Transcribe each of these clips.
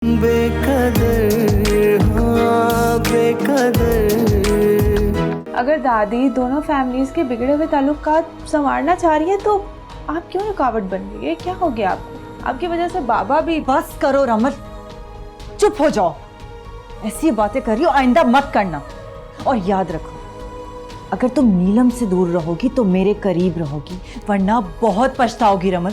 बेकदर, हाँ बेकदर। अगर दादी दोनों फैमिलीज के बिगड़े हुए ताल्लुकात संवारना चाह रही है तो आप क्यों रुकावट बन रही है? क्या हो गया आपको? आपकी वजह से बाबा भी। बस करो रमल, चुप हो जाओ। ऐसी बातें कर रही हो आइंदा मत करना। और याद रखो, अगर तुम नीलम से दूर रहोगी तो मेरे करीब रहोगी, वरना बहुत पछताओगी रमल।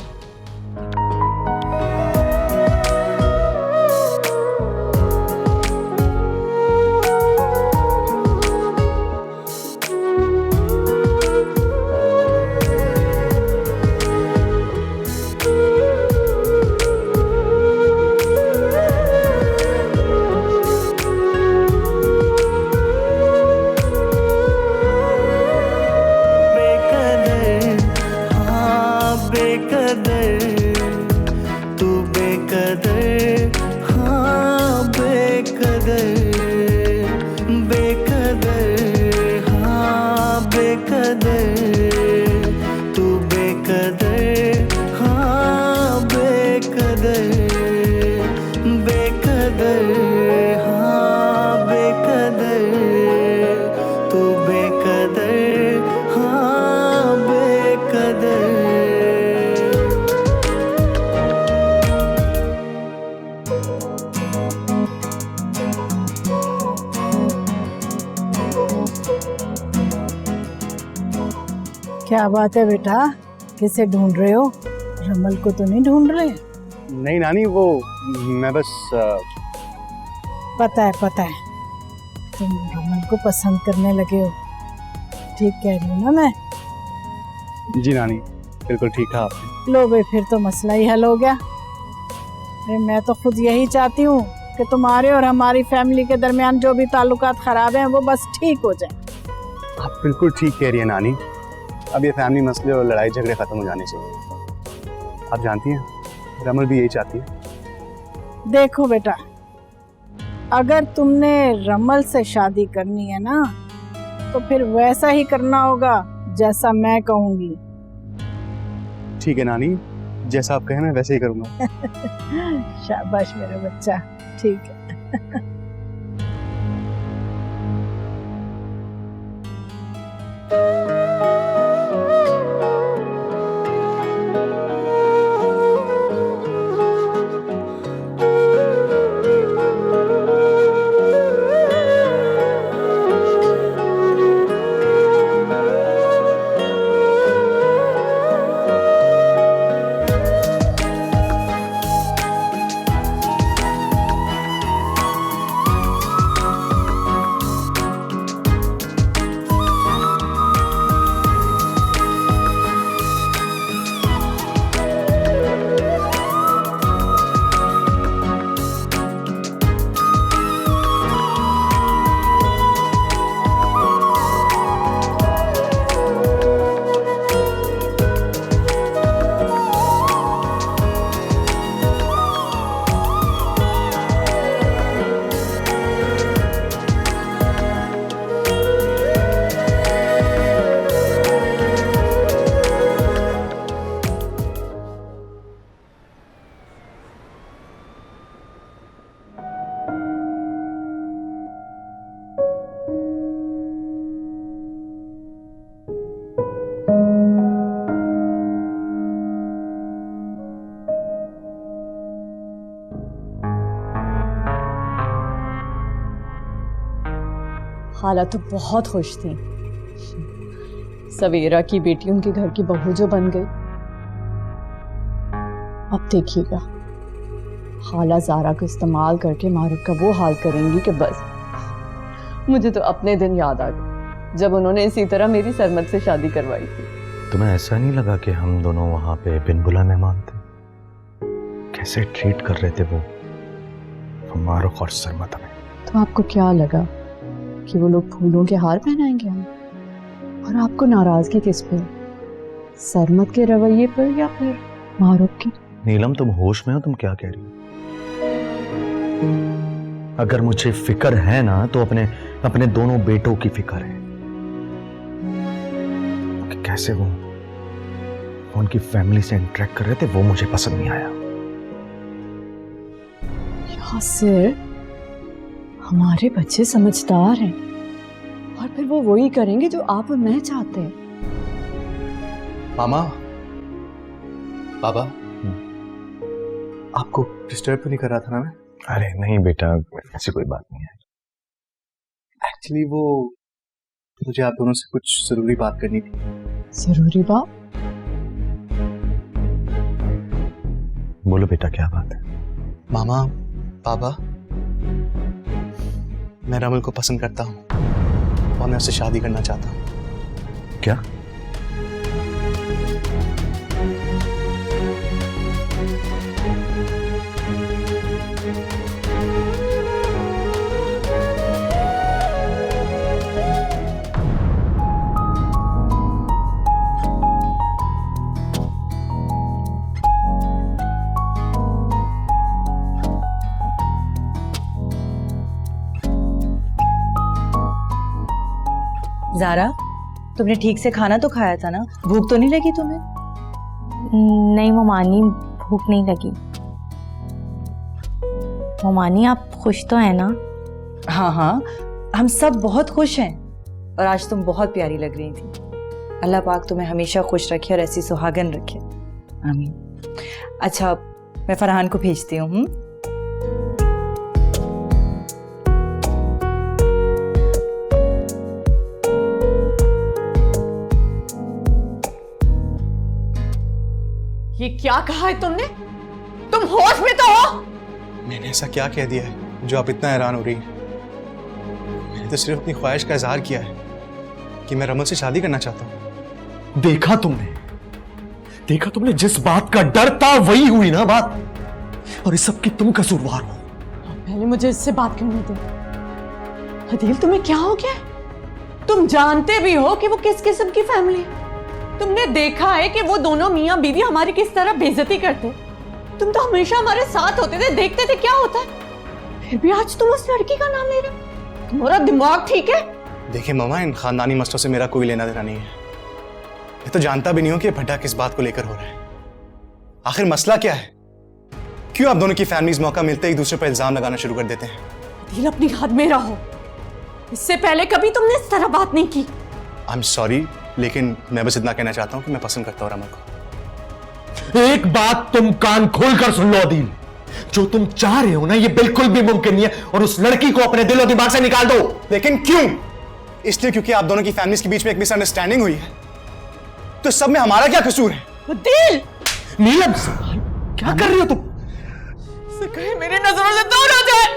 क्या बात है बेटा, किसे ढूंढ रहे हो? रमल को तो नहीं ढूंढ रहे? नहीं नानी, वो मैं बस पता है तुम रमल को पसंद करने लगे हो। ठीक कह रही हूँ ना मैं? जी नानी, बिल्कुल ठीक है आपने। लो भाई, फिर तो मसला ही हल हो गया। अरे मैं तो खुद यही चाहती हूँ कि तुम्हारे और हमारी फैमिली के दरमियान जो भी ताल्लुकात खराब हैं वो बस ठीक हो जाए। आप बिल्कुल ठीक कह रही है नानी। अब ये फैमिली मसले और लड़ाई झगड़े खत्म हो जाने चाहिए। आप जानती हैं रमल भी यही चाहती है। देखो बेटा, अगर तुमने रमल से शादी करनी है ना तो फिर वैसा ही करना होगा जैसा मैं कहूँगी। ठीक है नानी, जैसा आप कहें मैं वैसे ही करूँगा। शाबाश मेरा बच्चा, ठीक है। हाला तो बहुत खुश थी। सवेरा की बेटी उनके घर की बहू जो बन गई। अब देखिएगा, हाला ज़ारा को इस्तेमाल करके मारूफ का वो हाल करेंगी कि बस। मुझे तो अपने दिन याद आ गए जब उन्होंने इसी तरह मेरी सरमत से शादी करवाई थी। तुम्हें ऐसा नहीं लगा कि हम दोनों वहां पे बिन बुलाए मेहमान थे? कैसे ट्रीट कर रहे थे वो मारूफ और सरमत हमें। तो आपको क्या लगा कि वो लोग फूलों के हार पहनाएंगे हमें? और आपको नाराजगी किस पे? सरमत के रवैये पर या फिर मारूफ की? नीलम, तुम होश में हो? तुम क्या कह रही हो? अगर मुझे फिक्र है ना तो अपने अपने दोनों बेटों की फिक्र है कि कैसे वो उनकी फैमिली से इंटरेक्ट कर रहे थे, वो मुझे पसंद नहीं आया। नासिर, हमारे बच्चे समझदार हैं और फिर वो वही करेंगे जो आप और मैं चाहते हैं। मामा, बाबा, आपको डिस्टर्ब तो नहीं कर रहा था ना मैं? अरे नहीं बेटा, ऐसी कोई बात नहीं है। एक्चुअली वो मुझे आप दोनों से कुछ जरूरी बात करनी थी। जरूरी बात? बोलो बेटा, क्या बात है? मामा, बाबा, मैं रमल को पसंद करता हूँ और मैं उससे शादी करना चाहता हूँ। क्या? ज़ारा, तुमने ठीक से खाना तो खाया था ना? भूख तो नहीं लगी तुम्हें? नहीं ममानी, भूख नहीं लगी। ममानी आप खुश तो है ना? हाँ हाँ, हम सब बहुत खुश हैं और आज तुम बहुत प्यारी लग रही थी। अल्लाह पाक तुम्हें हमेशा खुश रखे और ऐसी सुहागन रखे। आमीन। अच्छा, मैं फरहान को भेजती हूँ। ये क्या कहा है तुमने? तुम होश में तो हो? मैंने ऐसा क्या कह दिया है जो आप इतना हैरान हो रही हैं? मैंने तो सिर्फ अपनी ख्वाहिश का इजहार किया है कि मैं रमल से शादी करना चाहता हूँ। देखा तुमने जिस बात का डर था वही हुई ना बात, और इस सब की तुम कसूरवार हो। पहले मुझे इससे बात करने दो। अदील, तुम्हें क्या हो गया? तुम जानते भी हो कि वो किस किस्म की फैमिली है। तुमने देखा है कि वो दोनों मियां बीवी हमारी किस तरह बेइज्जती करते। तुम तो हमेशा हमारे साथ होते थे, देखते थे क्या होता है, फिर भी आज तुम उस लड़की का नाम ले रहे हो। तुम्हारा दिमाग ठीक है? देखिए मामा, इन खानदानी मसलों से मेरा कोई लेना देना नहीं है। मैं तो जानता भी नहीं हूं कि भड्डा किस बात को लेकर हो रहा है। आखिर मसला क्या है? क्यों आप दोनों की फैमिलीज मौका मिलते ही एक दूसरे पर इल्जाम लगाना शुरू कर देते हैं? अदील, अपनी हद में रहो। इससे पहले कभी तुमने इस तरह बात नहीं की। आई एम सॉरी, लेकिन मैं बस इतना कहना चाहता हूं कि मैं पसंद करता हूं रमल को। एक बात तुम कान खोलकर सुन लो अदील, जो तुम चाह रहे हो ना, ये बिल्कुल भी मुमकिन नहीं है, और उस लड़की को अपने दिल और दिमाग से निकाल दो। लेकिन क्यों? इसलिए क्योंकि आप दोनों की फैमिलीज के बीच में एक मिसअंडरस्टैंडिंग हुई है। तो सब में हमारा क्या कसूर है? अदील, नीलम, क्या कर रही हो तुम? कहीं मेरी नजरों से दूर हो जाए।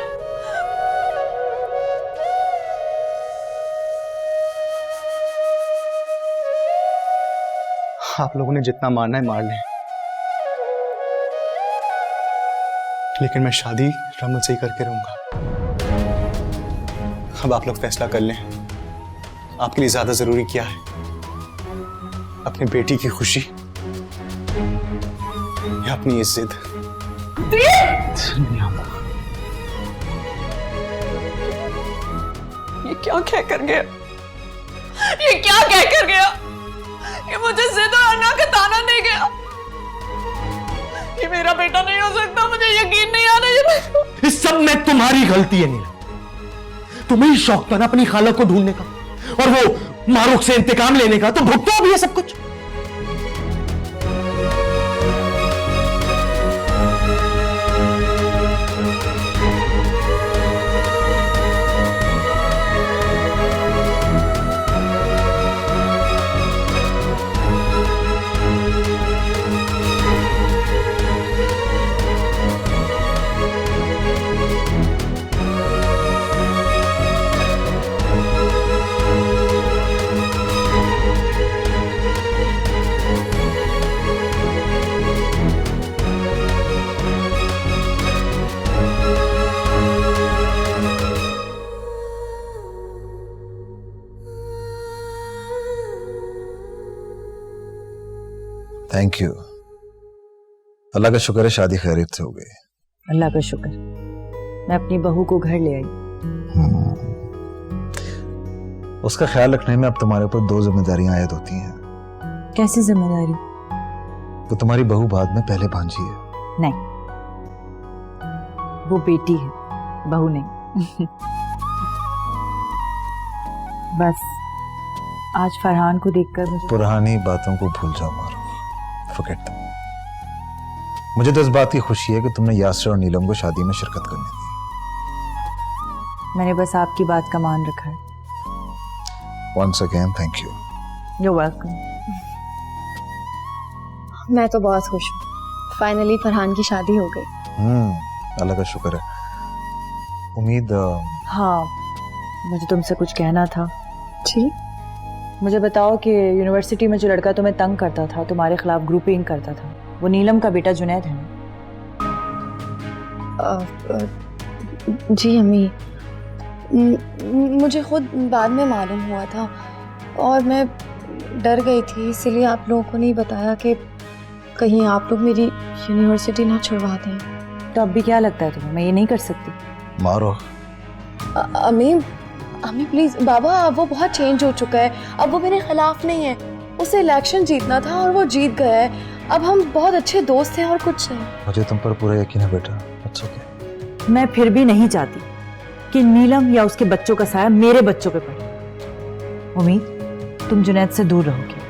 आप लोगों ने जितना मारना है मार लें, लेकिन मैं शादी रमल से ही करके रहूंगा। अब आप लोग फैसला कर लें, आपके लिए ज्यादा जरूरी क्या है, अपनी बेटी की खुशी या अपनी इज्जत? ये क्या कह कर गया? ये क्या कह कर गया? ये मुझे जिद और अन्ना का ताना दे गया। ये मेरा बेटा नहीं हो सकता, मुझे यकीन नहीं आ रहा है। इस सब में तुम्हारी गलती है नीलम। तुम्हें शौक था ना अपनी खाला को ढूंढने का और वो मारूख से इंतकाम लेने का, तो भुगतो भी है सब कुछ। Thank you. अल्लाह का शुक्र है शादी खैरियत से हो गई। अल्लाह का शुक्र, मैं अपनी बहू को घर ले आई। उसका ख्याल रखने में अब तुम्हारे ऊपर 2 जिम्मेदारियां आयद होती हैं। कैसी जिम्मेदारी? तो तुम्हारी बहू बाद में पहले भांजी है। नहीं, वो बेटी है, बहू नहीं। बस आज फरहान को देखकर मुझे पुरानी बातों को भूल जाओ मारो, फॉरगेट देम। मुझे तो इस बात की खुशी है कि तुमने यासर और नीलम को शादी में शिरकत करने दी। मैंने बस आपकी बात का मान रखा है। Once again thank you. You welcome. मैं तो बहुत खुश हूँ, फाइनली फरहान की शादी हो गई। अल्लाह का शुक्र है। उम्मीद हाँ, मुझे तुमसे कुछ कहना था। जी? मुझे बताओ कि यूनिवर्सिटी में जो लड़का तुम्हें तंग करता था, तुम्हारे खिलाफ ग्रुपिंग करता था, वो नीलम का बेटा जुनैद है ना? जी अम्मी, मुझे खुद बाद में मालूम हुआ था और मैं डर गई थी, इसीलिए आप लोगों को नहीं बताया कि कहीं आप लोग मेरी यूनिवर्सिटी ना छुड़वा दें। तो अब भी क्या लगता है तुम्हें मैं ये नहीं कर सकती? मारो। अम्मी प्लीज, बाबा वो बहुत चेंज हो चुका है, अब वो मेरे खिलाफ नहीं है। उसे इलेक्शन जीतना था और वो जीत गया है। अब हम बहुत अच्छे दोस्त हैं और कुछ नहीं। मुझे तुम पर पूरा यकीन है बेटा। It's okay. मैं फिर भी नहीं चाहती कि नीलम या उसके बच्चों का साया मेरे बच्चों पे पड़े। उम्मीद, तुम जुनैद से दूर रहोगे।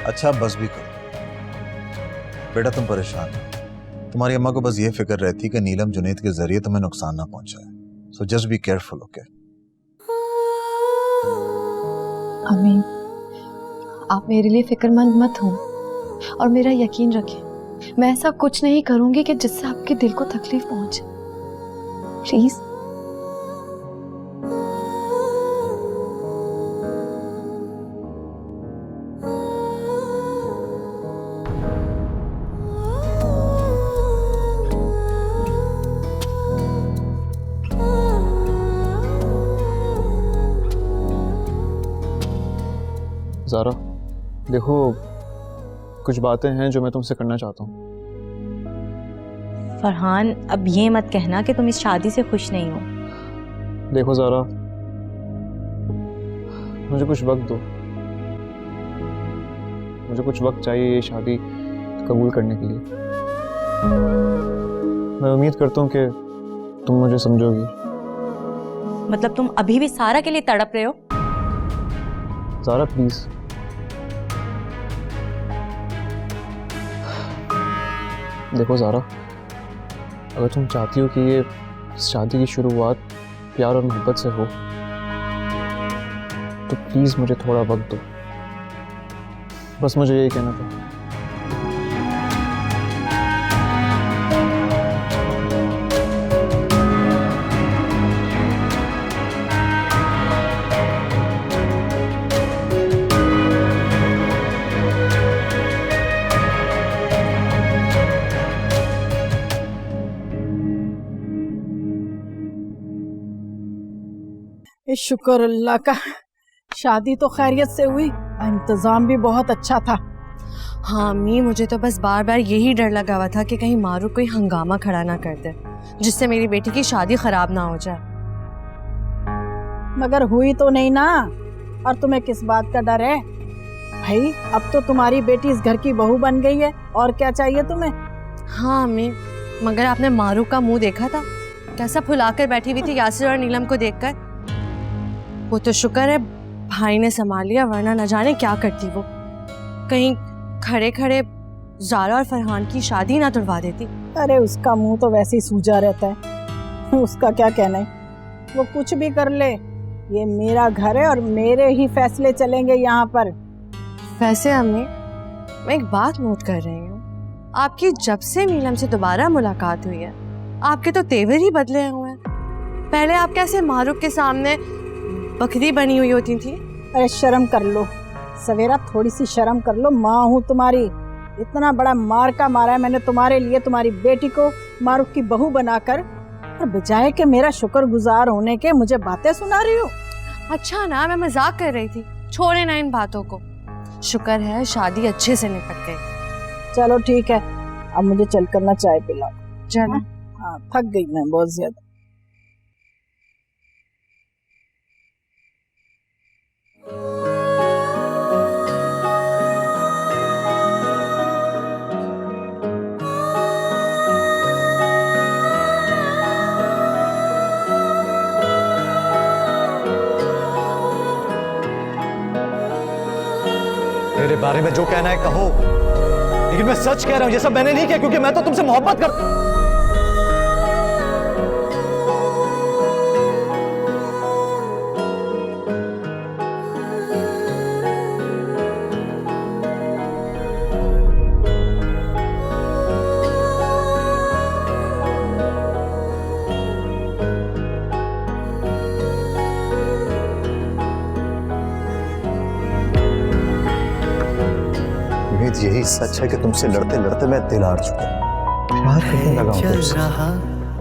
अच्छा बस भी करो बेटा, तुम परेशान हो। तुम्हारी अम्मा को बस ये फिक्र रहती कि नीलम जुनैद के जरिए तुम्हें नुकसान ना पहुंचाए। So just be careful, okay? अम्मी, आप मेरे लिए फिक्रमंद मत हो और मेरा यकीन रखें, मैं ऐसा कुछ नहीं करूंगी कि जिससे आपके दिल को तकलीफ पहुंचे। प्लीज। ज़ारा, देखो कुछ बातें हैं जो मैं तुमसे करना चाहता हूँ। फरहान, अब ये मत कहना कि तुम इस शादी से खुश नहीं हो। देखो ज़ारा, मुझे कुछ वक्त दो। मुझे कुछ वक्त चाहिए ये शादी कबूल करने के लिए। मैं उम्मीद करता हूँ कि तुम मुझे समझोगी। मतलब तुम अभी भी सारा के लिए तड़प रहे हो? ज़ारा प्लीज़। देखो ज़ारा, अगर तुम चाहती हो कि ये शादी की शुरुआत प्यार और मोहब्बत से हो तो प्लीज़ मुझे थोड़ा वक्त दो। बस मुझे यही कहना था। शुक्र अल्लाह का, शादी तो खैरियत से हुई, इंतजाम भी बहुत अच्छा था। हाँ अम्मी, मुझे तो बस बार बार यही डर लगा हुआ था कि कहीं मारू कोई हंगामा खड़ा ना कर दे जिससे मेरी बेटी की शादी खराब ना हो जाए। मगर हुई तो नहीं ना। और तुम्हें किस बात का डर है भाई? अब तो तुम्हारी बेटी इस घर की बहू बन गई है, और क्या चाहिए तुम्हें? हाँ अम्मी, मगर आपने मारू का मुंह देखा था, कैसा फुलाकर बैठी हुई थी यासिर और नीलम को देखकर। वो तो शुक्र है भाई ने संभाल लिया, वरना न जाने क्या करती वो। कहीं खड़े खड़े ज़ारा और फरहान की शादी ना तुड़वा देती। अरे उसका मुंह तो वैसे ही सूजा रहता है, उसका क्या कहना है। वो कुछ भी कर ले, ये मेरा घर है और मेरे ही फैसले चलेंगे यहाँ पर। वैसे अम्मी, मैं एक बात नोट कर रही हूँ, आपकी जब से नीलम से दोबारा मुलाकात हुई है आपके तो तेवर ही बदले हुए हैं। पहले आप कैसे मारूफ के सामने बकरी बनी हुई होती थी। अरे शर्म कर लो सवेरा, थोड़ी सी शर्म कर लो। माँ हूँ तुम्हारी, इतना बड़ा मार का मारा है मैंने तुम्हारे लिए, तुम्हारी बेटी को मारूफ की बहू बनाकर, और बजाय के मेरा शुक्रगुजार होने के मुझे बातें सुना रही हो। अच्छा ना, मैं मजाक कर रही थी, छोड़े ना इन बातों को। शुक्र है शादी अच्छे से निपट गई। चलो ठीक है, अब मुझे चल कर ना चाय पिलाओ। चलो। हाँ, थक गई मैं बहुत ज्यादा। बारे में जो कहना है कहो, लेकिन मैं सच कह रहा हूं, ये सब मैंने नहीं किया क्योंकि मैं तो तुमसे मोहब्बत करता हूं। यही सच है कि तुमसे लड़ते लड़ते मैं दिल हार चुका हूं। प्यार करने लगा हूं चल तुमसे। रहा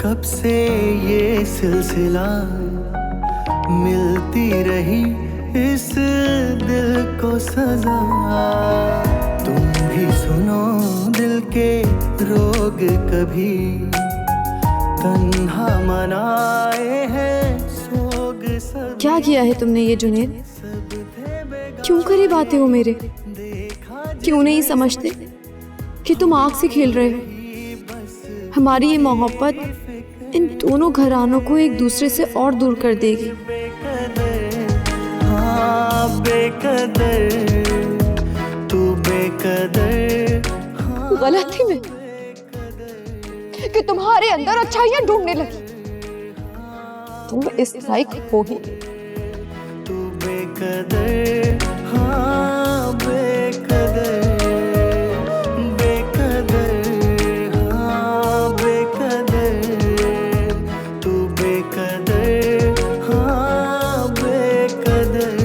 कब से ये सिलसिला, मिलती रही इस दिल को सजा। तुम भी सुनो दिल के रोग कभी, तन्हा मनाए हैं सोग सब। क्या किया है तुमने ये जुनैद? क्यों करीब आते हो मेरे? क्यों नहीं समझते कि तुम आग से खेल रहे हो? हमारी ये मोहब्बत इन दोनों घरानों को एक दूसरे से और दूर कर देगी। हाँ बेकदर, तू बेकदर। गलत थी मैं कि तुम्हारे अंदर अच्छाइयां ढूंढने लगी। तुम इस लायक हो ही। तू बेकदर, हाँ बेकदर, बेकदर, हाँ बेकदर। तू बेकदर, हाँ बेकदर।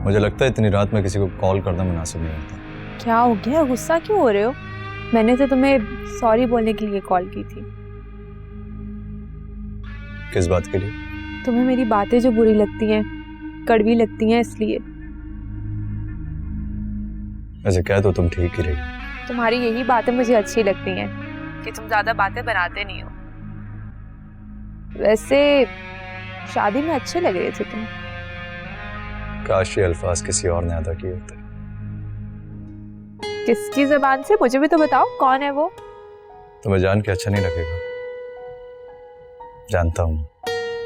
मुझे लगता है इतनी रात में किसी को कॉल करना मुनासिब नहीं होता। क्या हो गया? गुस्सा क्यों हो रहे हो? मैंने तो तुम्हें सॉरी बोलने के लिए कॉल की थी। किस बात के लिए? तुम्हें मेरी बातें जो बुरी लगती हैं, कड़वी लगती हैं, इसलिए। ऐसे कह तो तुम ठीक ही रही। तुम्हारी यही बातें मुझे अच्छी लगती हैं कि तुम ज्यादा बातें बनाते नहीं हो। वैसे शादी में अच्छे लग रहे थे तुम। काश ये अल्फाज किसी और ने अदा किए होते। किसकी ज़बान से? मुझे भी तो बताओ, कौन है वो? तुम्हें जान के अच्छा नहीं लगेगा, जानता हूँ।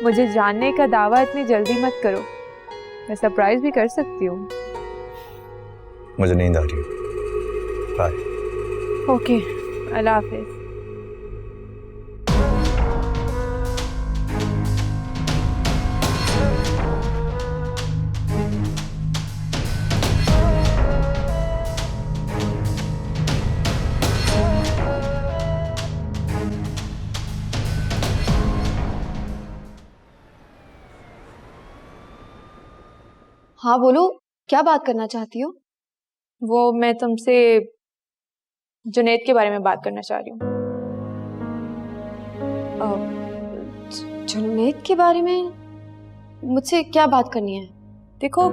मुझे जानने का दावा इतनी जल्दी मत करो, मैं सरप्राइज भी कर सकती हूँ। मुझे नींद आ रही है, बाय। ओके, अल्लाह हाफिज। हाँ बोलो, क्या बात करना चाहती हो? वो मैं तुमसे जुनैद के बारे में बात करना चाह रही हूँ। जुनैद के बारे में मुझसे क्या बात करनी है? देखो,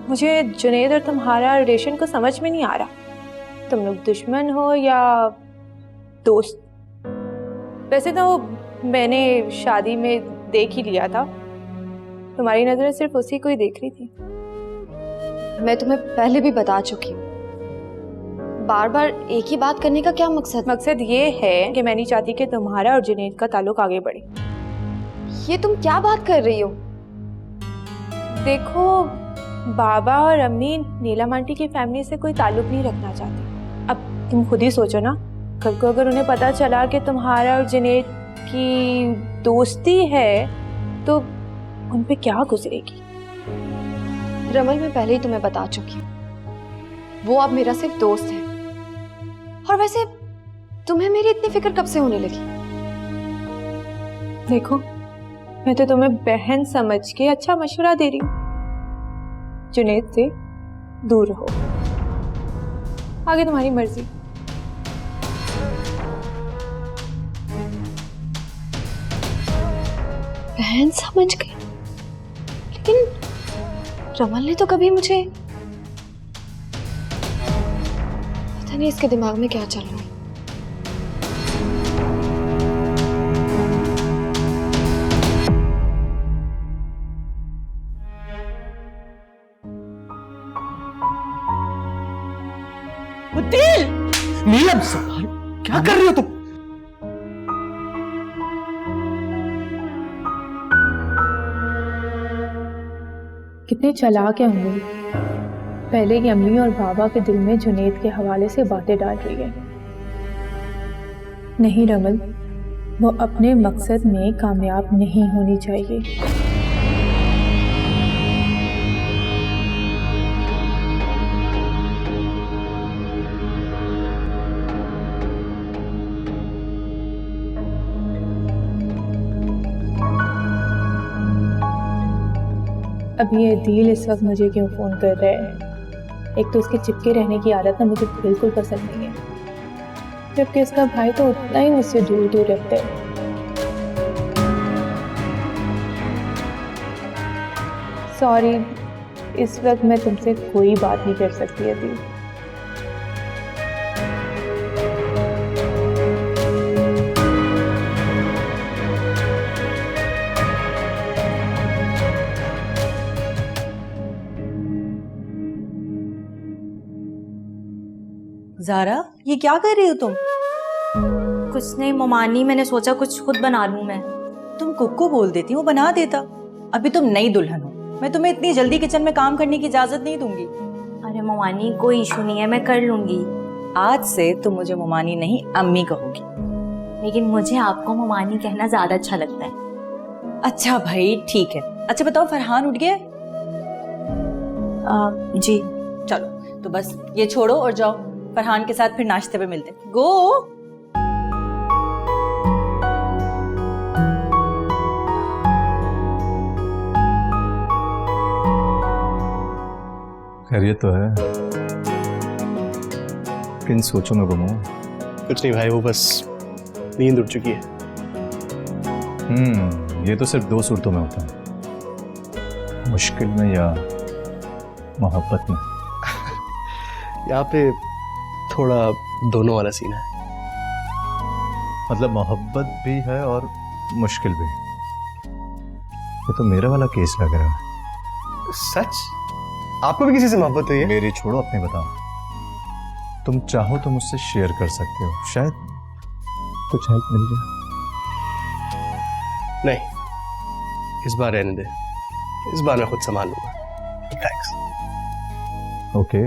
मुझे जुनैद और तुम्हारा रिलेशन को समझ में नहीं आ रहा। तुम लोग दुश्मन हो या दोस्त? वैसे तो मैंने शादी में देख ही लिया था, तुम्हारी नजरें सिर्फ उसी को ही देख रही थी। मैं तुम्हें पहले भी बता चुकी हूँ, बार बार एक ही बात करने का क्या मकसद? मकसद ये है कि मैं नहीं चाहती कि तुम्हारा और जुनैद का ताल्लुक आगे बढ़े। ये तुम क्या बात कर रही हो? देखो, बाबा और अम्मी नीलम आंटी की फैमिली से कोई ताल्लुक नहीं रखना चाहते। अब तुम खुद ही सोचो ना, कल को अगर उन्हें पता चला कि तुम्हारा और जुनैद की दोस्ती है तो उन पे क्या गुजरेगी? रमल, मैं पहले ही तुम्हें बता चुकी हूँ, वो अब मेरा सिर्फ दोस्त है। और वैसे तुम्हें मेरी इतनी फिक्र कब से होने लगी? देखो, मैं तो तुम्हें बहन समझ के अच्छा मशवरा दे रही हूँ। जुनैद से दूर रहो, आगे तुम्हारी मर्जी। बहन बहन समझ गई, लेकिन रमल ने तो कभी मुझे, पता नहीं इसके दिमाग में क्या चल रहा है। नीलम सवाल क्या कर रही हो तुम? कितने चालाक है उंगली, पहले ही अम्मी और बाबा के दिल में जुनैद के हवाले से बातें डाल रही है। नहीं रमल, वो अपने मकसद में कामयाब नहीं होनी चाहिए। अब ये दिल इस वक्त मुझे क्यों फ़ोन कर रहा है? एक तो उसके चिपके रहने की आदत ना मुझे बिल्कुल पसंद नहीं है, जबकि उसका भाई तो उतना ही मुझसे दूर दूर रहता है। सॉरी, इस वक्त मैं तुमसे कोई बात नहीं कर सकती अभी। ज़ारा, ये क्या कर रही हो तुम? कुछ नहीं मोमानी, मैंने सोचा कुछ खुद बना लूं मैं। तुम कुक को बोल देती, वो बना देता। अभी तुम नई दुल्हन हो, मैं तुम्हें इतनी जल्दी किचन में काम करने की इजाजत नहीं दूंगी। अरे मोमानी कोई इशू नहीं है, मैं कर लूंगी। आज से तुम मुझे मोमानी नहीं अम्मी कहोगी। लेकिन मुझे आपको मोमानी कहना ज्यादा अच्छा लगता है। अच्छा भाई ठीक है। अच्छा बताओ, फरहान उठ गया? जी। चलो तो बस ये छोड़ो और जाओ, फरहान के साथ फिर नाश्ते पे मिलते हैं। गो। खैरियत तो है? किन सोचों में गुम हूं? कुछ नहीं भाई, वो बस नींद उड़ चुकी है। ये तो सिर्फ दो सूरतों में होता है, मुश्किल में या मोहब्बत में। यहाँ पे थोड़ा दोनों वाला सीन है। मतलब मोहब्बत भी है और मुश्किल भी। ये तो मेरा वाला केस लग रहा है। सच? आपको भी किसी से मोहब्बत हुई है? मेरी छोड़ो, अपने बताओ। तुम चाहो तो मुझसे शेयर कर सकते हो, शायद कुछ हेल्प मिल जाए। नहीं, इस बार रहने दे, इस बार मैं खुद संभाल लूंगा। थैंक्स। ओके,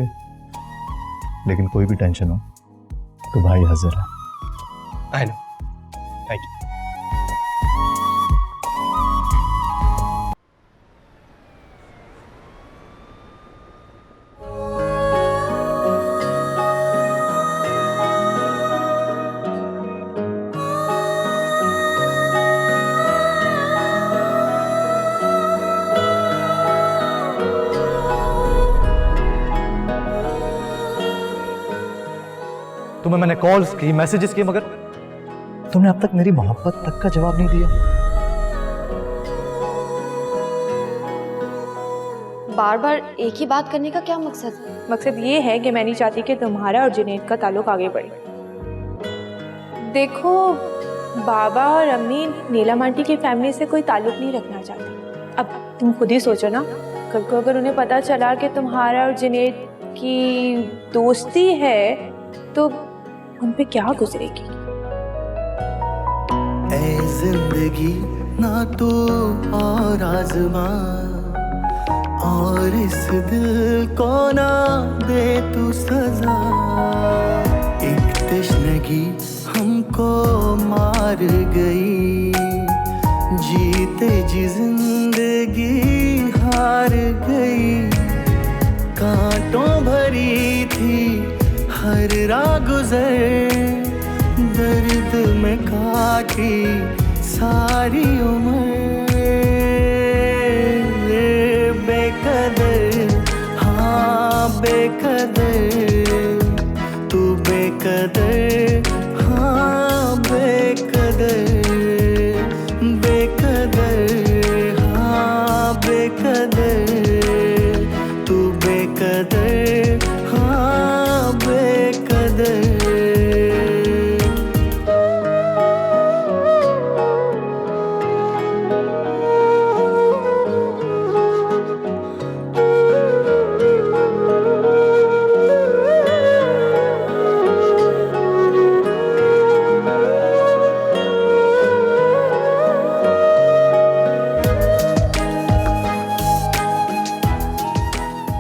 लेकिन कोई भी टेंशन हो तो भाई हाजिर है। I know, thank you. तुम्हें मैंने कॉल्स की, मैसेजेस किए, मगर तुमने अब तक मेरी मोहब्बत तक का जवाब नहीं दिया। बार बार एक ही बात करने का क्या मकसद? मकसद ये है कि मैं नहीं चाहती कि तुम्हारा और जुनैद का ताल्लुक आगे बढ़े। देखो, बाबा और अम्मी नीलम आंटी की फैमिली से कोई ताल्लुक नहीं रखना चाहते। अब तुम खुद ही सोचो ना, कल को अगर उन्हें पता चला कि तुम्हारा और जुनैद की दोस्ती है तो उन पे क्या गुजरेगी। ऐ जिंदगी ना तो और आजमा, और इस दिल को ना दे तू सजा। एक तशनगी हमको मार गई, जीते जी जिंदगी हार गई। कांटों भरी थी हर राह गुजर, दर्द में काटी सारी उम्र। बेकदर, हाँ बेकदर, तू बेकदर, हाँ बेकदर, बेकदर।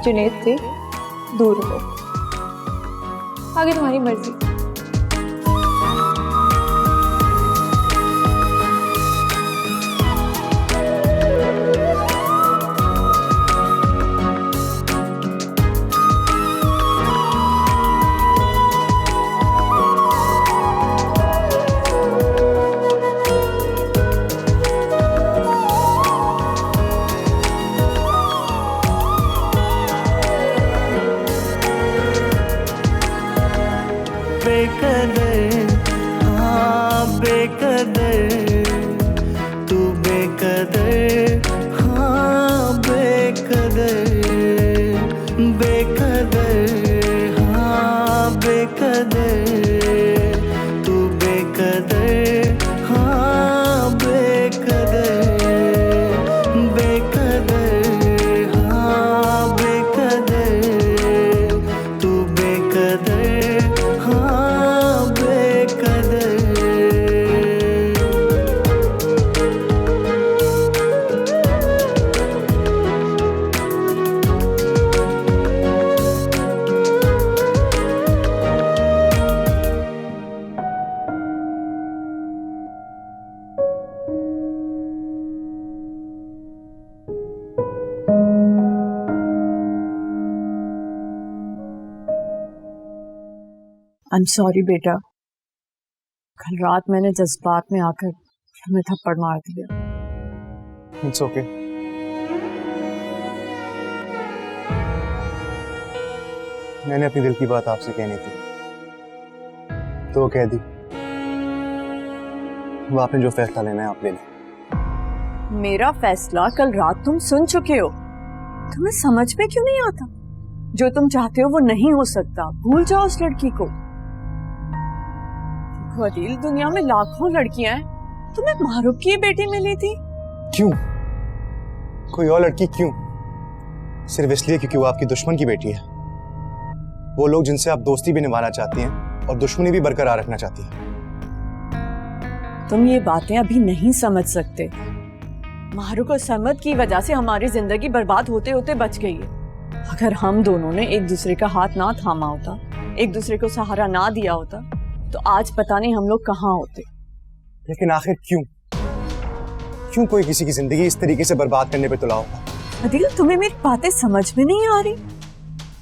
जुनैद से दूर हो। आगे तुम्हारी मर्जी। बेकदर, हाँ बेकदर, तू बेकदर, हाँ बेकदर, बेकदर, हाँ बेकदर, तू बेकदर, हाँ बेकदर, बेकदर, हाँ बेकदर, तू बेकदर, हाँ बेकदर। आई एम सॉरी बेटा, कल रात मैंने जज्बात में आकर तुम्हें थप्पड़ मार दिया। It's okay. मैंने अपनी दिल की बात आपसे कहनी थी तो वो कह दी। वो आपने जो फैसला लेना है आप ले लें। मेरा फैसला कल रात तुम सुन चुके हो, तुम्हें समझ में क्यों नहीं आता? जो तुम चाहते हो वो नहीं हो सकता, भूल जाओ उस लड़की को। अदील, दुनिया में लाखों लड़कियां हैं, तुम्हें मारूफ की बेटी मिली थी। क्यों? कोई और लड़की क्यों? सिर्फ इसलिए क्योंकि वो आपकी दुश्मन की बेटी है। वो लोग जिनसे आप दोस्ती भी निभाना चाहती हैं और दुश्मनी भी बरकरार रखना चाहती हैं। तुम ये बातें अभी नहीं समझ सकते। मारूफ और सरमद की वजह से हमारी जिंदगी बर्बाद होते होते बच गई है। अगर हम दोनों ने एक दूसरे का हाथ ना थामा होता, एक दूसरे को सहारा ना दिया होता, तो आज पता नहीं हम लोग कहाँ होते। लेकिन आखिर क्यों? क्यों कोई किसी की जिंदगी इस तरीके से बर्बाद करने पे तुला होगा? अदिल, तुम्हें मेरी बातें समझ में नहीं आ रही?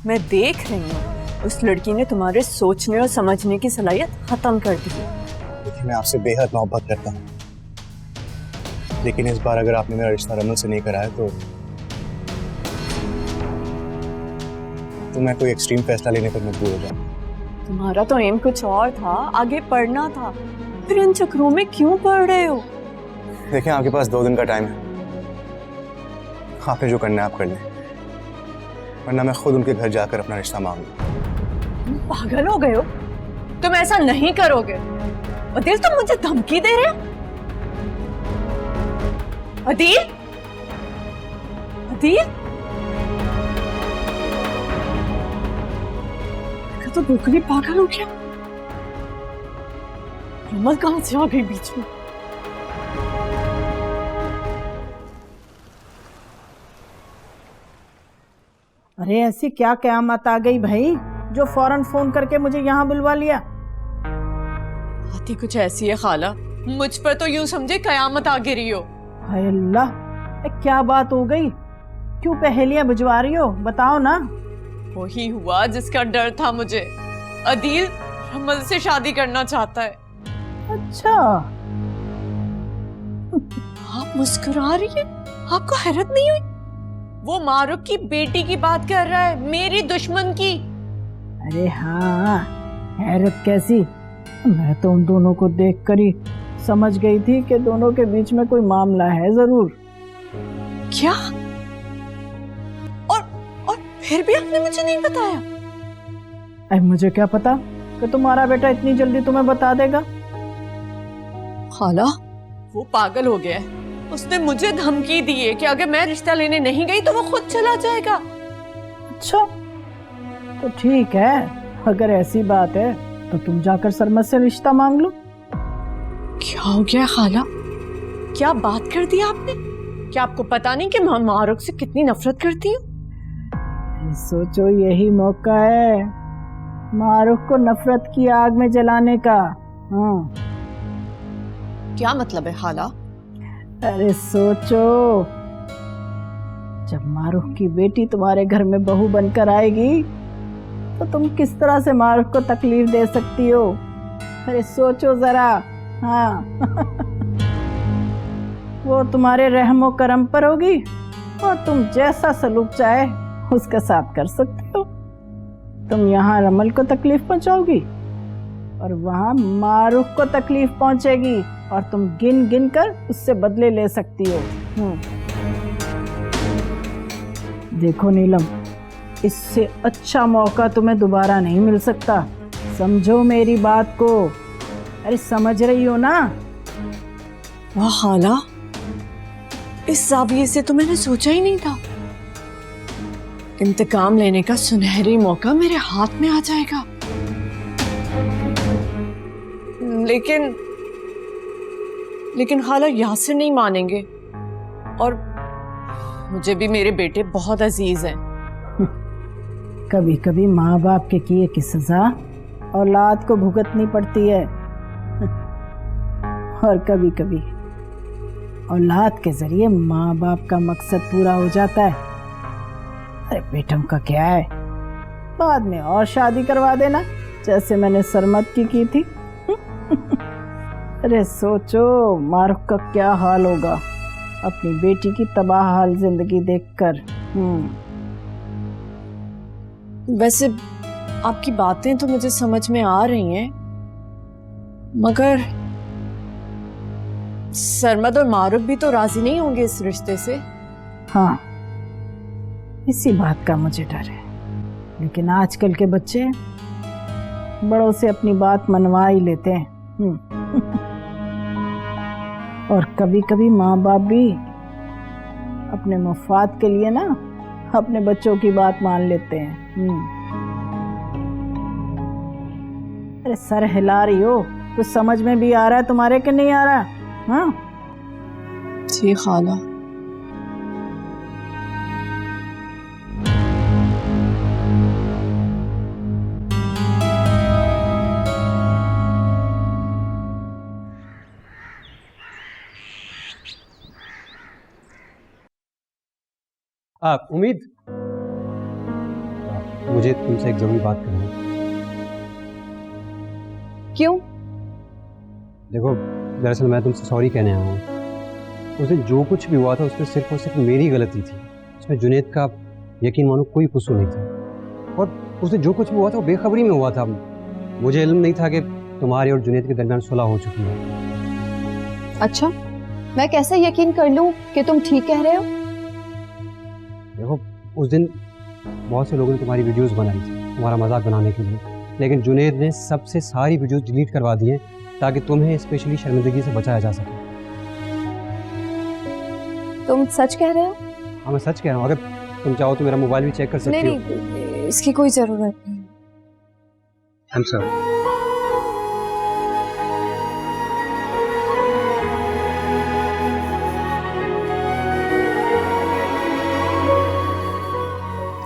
मैं देख रही हूँ उस लड़की ने तुम्हारे सोचने और समझने की सलाहियत खत्म कर दी। देखिए, मैं आपसे बेहद मोहब्बत करता हूँ, लेकिन इस बार अगर आपने मेरा रिश्ता रमन से नहीं कराया तो मैं कोई एक्सट्रीम फैसला लेने पर मजबूर हो जाऊंगा। तुम्हारा तो एम कुछ और था, आगे पढ़ना था, फिर इन चक्रों में क्यों पढ़ रहे हो? देखिए, आपके पास 2 दिन का टाइम है। आपने जो करना है आप कर लें, वरना मैं खुद उनके घर जाकर अपना रिश्ता मांग लूं। तुम पागल हो गए हो? तुम ऐसा नहीं करोगे। अदिल, तुम मुझे धमकी दे रहे हो? अदिल, अदिल, तो बुकरी पागल हो गया। रमल कहां से आ गई बीच में? अरे ऐसी क्या कयामत आ गई भाई जो फौरन फोन करके मुझे यहाँ बुलवा लिया? बात कुछ ऐसी है खाला, मुझ पर तो यूं समझे कयामत आ गिरी हो। हाय अल्लाह, क्या बात हो गई? क्यों पहेलियां बुझवा रही हो? बताओ ना। वही हुआ जिसका डर था मुझे। अदील रमल से शादी करना चाहता है। अच्छा। आप मुस्कुरा रही हैं? आपको हैरत नहीं हुई? वो मारूफ की बेटी की बात कर रहा है, मेरी दुश्मन की। अरे हाँ, हैरत कैसी? मैं तो उन दोनों को देखकर ही समझ गई थी कि दोनों के बीच में कोई मामला है जरूर। क्या? और फिर भी आपने मुझे नहीं बताया? अरे मुझे क्या पता कि तुम्हारा बेटा इतनी जल्दी तुम्हें बता देगा। खाला, वो पागल हो गया है। उसने मुझे धमकी दी है कि अगर मैं रिश्ता लेने नहीं गई तो वो खुद चला जाएगा। अच्छा, तो ठीक है, अगर ऐसी बात है तो तुम जाकर सरमद से रिश्ता मांग लो। क्या हो गया खाला? क्या बात कर दी आपने? क्या आपको पता नहीं कि मैं मारूफ से कितनी नफरत करती हूँ? सोचो यही मौका है मारूफ को नफरत की आग में जलाने का। हाँ क्या मतलब है खाला? अरे सोचो, जब मारूफ की बेटी तुम्हारे घर में बहू बनकर आएगी तो तुम किस तरह से मारूफ को तकलीफ दे सकती हो? अरे सोचो जरा। हाँ वो तुम्हारे रहमो करम पर होगी और तुम जैसा सलूक चाहे उसके साथ कर सकते हो। तुम यहाँ रमल को तकलीफ पहुंचाओगी और वहाँ मारूफ को तकलीफ पहुंचेगी और तुम गिन गिन कर उससे बदले ले सकती हो। देखो नीलम, इससे अच्छा मौका तुम्हें दोबारा नहीं मिल सकता। समझो मेरी बात को। अरे समझ रही हो ना? वाह खाला, इस जाविये से तो मैंने सोचा ही नहीं था। इंतकाम लेने का सुनहरी मौका मेरे हाथ में आ जाएगा। लेकिन खाला यासिर नहीं मानेंगे और मुझे भी मेरे बेटे बहुत अजीज हैं। कभी कभी माँ बाप के किए की सजा औलाद को भुगतनी पड़ती है और कभी कभी औलाद के जरिए माँ बाप का मकसद पूरा हो जाता है। अरे बेटम का क्या है, बाद में और शादी करवा देना जैसे मैंने सरमत की थी। अरे सोचो मारूफ का क्या हाल होगा अपनी बेटी की तबाह हाल जिंदगी देखकर। वैसे आपकी बातें तो मुझे समझ में आ रही हैं, मगर सरमद और मारूफ भी तो राजी नहीं होंगे इस रिश्ते से। हाँ, इसी बात का मुझे डर है, लेकिन आजकल के बच्चे बड़ों से अपनी बात मनवा ही लेते हैं। और कभी कभी माँ बाप भी अपने मफाद के लिए ना अपने बच्चों की बात मान लेते हैं। अरे सर हिला रही हो, कुछ समझ में भी आ रहा है तुम्हारे कि नहीं आ रहा? हाँ जी खाला। उम्मीद, मुझे तुमसे एक जरूरी बात करनी है। क्यों? देखो, दरअसल मैं तुमसे सॉरी कहने आया हूँ। उस दिन जो कुछ भी हुआ था उसमें सिर्फ और सिर्फ मेरी गलती थी। उसमें जुनैद का यकीन मानो कोई कसूर नहीं था, और उस दिन जो कुछ भी हुआ था वो बेखबरी में हुआ था। मुझे इल्म नहीं था कि तुम्हारे और जुनैद के दरमियान सुलह हो चुकी है। अच्छा, मैं कैसे यकीन कर लूं कि तुम ठीक कह रहे हो? देखो, उस दिन बहुत से लोगों ने तुम्हारी वीडियोस बनाई थी तुम्हारा मजाक बनाने के लिए, लेकिन जुनैद ने सबसे सारी वीडियोस डिलीट करवा दी हैं ताकि तुम्हें स्पेशली शर्मिंदगी से बचाया जा सके। तुम सच कह रहे हो? हाँ, मैं सच कह रहा हूँ। अगर तुम चाहो तो मेरा मोबाइल भी चेक कर सकती हो। नहीं, इसकी कोई जरूरत नहीं। I'm sorry.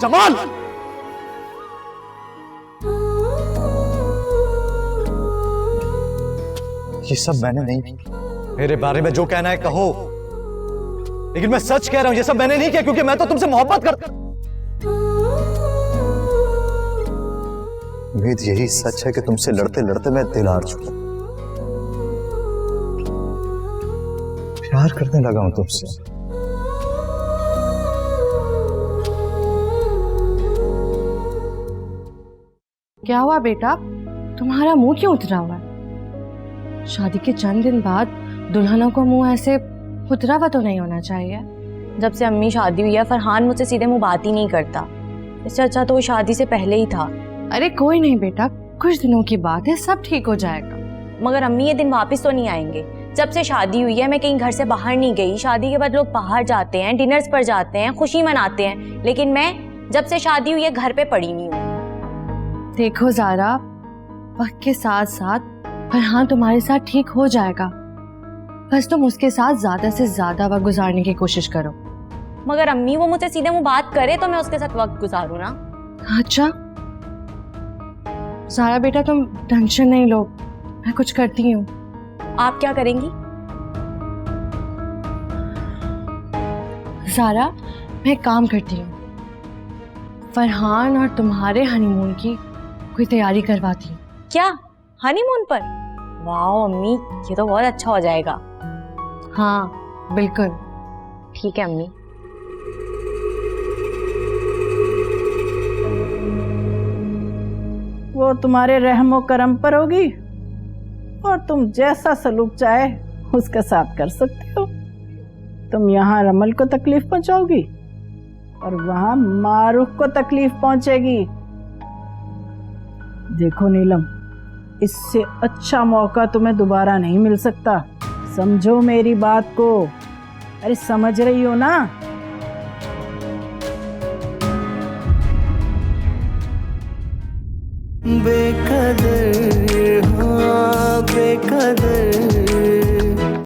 जमाल, ये सब मैंने नहीं। मेरे बारे में जो कहना है कहो, लेकिन मैं सच कह रहा हूं, ये सब मैंने नहीं किया, क्योंकि मैं तो तुमसे मोहब्बत करता। उम्मीद, यही सच है कि तुमसे लड़ते लड़ते मैं दिल हार चुका, प्यार करने लगा हूं तुमसे। क्या हुआ बेटा, तुम्हारा मुंह क्यों उतरा हुआ है? शादी के चंद दिन बाद दुल्हनों को मुंह ऐसे उतरा हुआ तो नहीं होना चाहिए। जब से अम्मी शादी हुई है फरहान मुझसे सीधे मुंह बात ही नहीं करता। इससे अच्छा तो वो शादी से पहले ही था। अरे कोई नहीं बेटा, कुछ दिनों की बात है, सब ठीक हो जाएगा। मगर अम्मी ये दिन वापस तो नहीं आएंगे। जब से शादी हुई है मैं कहीं घर से बाहर नहीं गई। शादी के बाद लोग बाहर जाते हैं, डिनर्स पर जाते हैं, खुशी मनाते हैं, लेकिन मैं जब से शादी हुई है घर पे पड़ी नहीं हूँ। देखो ज़ारा, वक्त के साथ साथ फरहान तुम्हारे साथ ठीक हो जाएगा। बस तुम उसके साथ ज्यादा से ज्यादा वक्त गुजारने की कोशिश करो। मगर अम्मी वो मुझसे सीधे मुंह बात करे तो मैं उसके साथ वक्त गुजारूं ना। अच्छा सारा बेटा तुम टेंशन नहीं लो, मैं कुछ करती हूँ। आप क्या करेंगी? सारा मैं एक काम करती हूँ, फरहान और तुम्हारे हनीमून की कोई तैयारी करवाती हूँ। क्या हनीमून पर? वाह अम्मी ये तो बहुत अच्छा हो जाएगा। हाँ बिल्कुल। ठीक है अम्मी। वो तुम्हारे रहमो करम पर होगी और तुम जैसा सलूक चाहे उसके साथ कर सकते हो। तुम यहाँ रमल को तकलीफ पहुंचाओगी और वहां मारूफ को तकलीफ पहुंचेगी। देखो नीलम, इससे अच्छा मौका तुम्हें दोबारा नहीं मिल सकता, समझो मेरी बात को। अरे समझ रही हो ना? बेकार